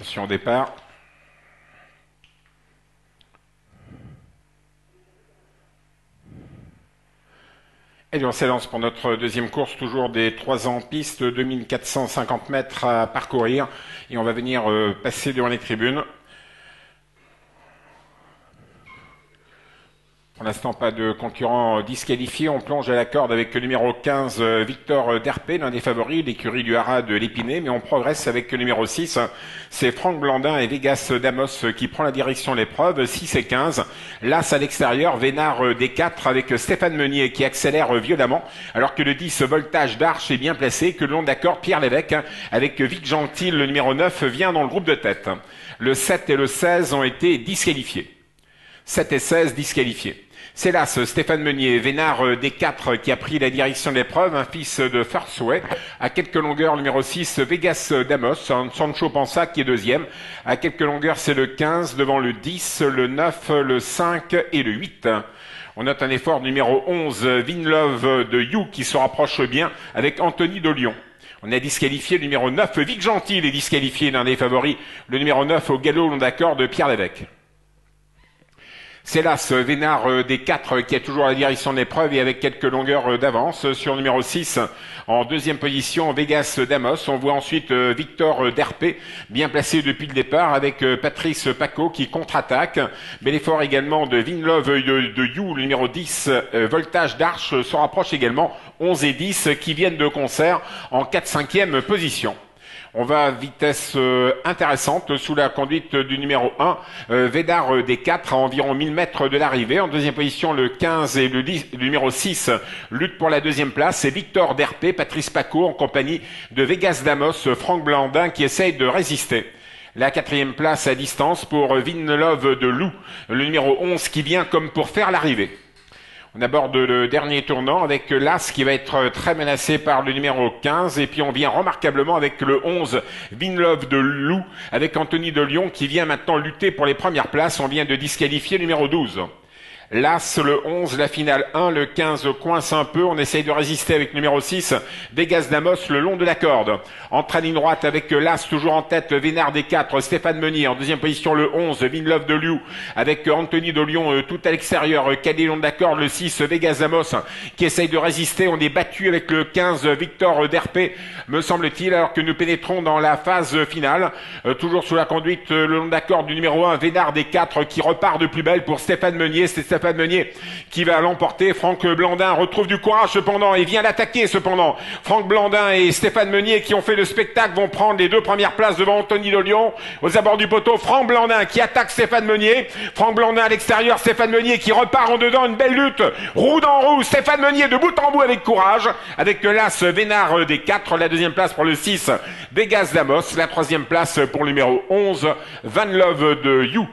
Attention au départ. Et on s'élance pour notre deuxième course, toujours des 3 ans en piste, 2450 mètres à parcourir. Et on va venir passer devant les tribunes. Pour l'instant, pas de concurrent disqualifié. On plonge à la corde avec le numéro 15, Victor Derpé, l'un des favoris, l'écurie du Haras de l'Épinay. Mais on progresse avec le numéro 6. C'est Franck Blandin et Vegas Damos qui prend la direction de l'épreuve. 6 et 15. L'As à l'extérieur, Vénard des 4 avec Stéphane Meunier qui accélère violemment. Alors que le 10, Voltage d'Arche est bien placé. Que le long de la corde, Pierre Lévesque avec Vic Gentil, le numéro 9, vient dans le groupe de tête. Le 7 et le 16 ont été disqualifiés. 7 et 16 disqualifiés. C'est là ce Stéphane Meunier, Vénard des 4 qui a pris la direction de l'épreuve, un fils de Farsouet. À quelques longueurs, numéro 6, Vegas Damos, Sancho Pansa qui est deuxième. À quelques longueurs, c'est le 15 devant le 10, le 9, le 5 et le 8. On note un effort numéro 11, Vinlove de You qui se rapproche bien avec Anthony de Lyon. On a disqualifié le numéro 9, Vic Gentil est disqualifié, l'un des favoris, le numéro 9 au galop long d'accord de Pierre Lévesque. C'est là ce Vénard des 4 qui a toujours la direction de l'épreuve et avec quelques longueurs d'avance sur le numéro 6. En deuxième position, Vegas Damos. On voit ensuite Victor Derpé, bien placé depuis le départ avec Patrice Paco qui contre-attaque. Bel effort également de Vinlove de You, le numéro 10. Voltage d'Arche se rapproche également. 11 et 10 qui viennent de concert en 4-5e position. On va à vitesse intéressante sous la conduite du numéro 1, Védard des 4 à environ 1000 mètres de l'arrivée. En deuxième position, le 15 et le numéro 6 luttent pour la deuxième place. C'est Victor Derpé, Patrice Paco en compagnie de Vegas Damos, Franck Blandin qui essaye de résister. La quatrième place à distance pour Vinlove de Lou, le numéro 11 qui vient comme pour faire l'arrivée. On aborde le dernier tournant avec l'As qui va être très menacé par le numéro 15 et puis on vient remarquablement avec le 11 Vinlove de Lou avec Anthony de Lyon qui vient maintenant lutter pour les premières places. On vient de disqualifier le numéro 12. L'As, le 11, la finale 1, le 15 coince un peu, on essaye de résister avec le numéro 6, Vegas Damos le long de la corde. Entre à ligne droite avec l'As toujours en tête, Vénard des 4, Stéphane Meunier. En deuxième position le 11, Vinlove de Liu avec Anthony de Lyon tout à l'extérieur, calé long de la corde, le 6, Vegas Damos qui essaye de résister. On est battu avec le 15, Victor Derpé, me semble-t-il, alors que nous pénétrons dans la phase finale. Toujours sous la conduite le long de la corde du numéro 1, Vénard des 4 qui repart de plus belle pour Stéphane Meunier. C'est Stéphane Meunier qui va l'emporter. Franck Blandin retrouve du courage cependant et vient l'attaquer cependant. Franck Blandin et Stéphane Meunier qui ont fait le spectacle vont prendre les deux premières places devant Anthony de Lyon. Aux abords du poteau, Franck Blandin qui attaque Stéphane Meunier. Franck Blandin à l'extérieur, Stéphane Meunier qui repart en dedans, une belle lutte. Roue dans roue, Stéphane Meunier de bout en bout avec courage. Avec l'As Vénard des 4, la deuxième place pour le 6, Vegas Damos. La troisième place pour le numéro 11, Vinlove de You.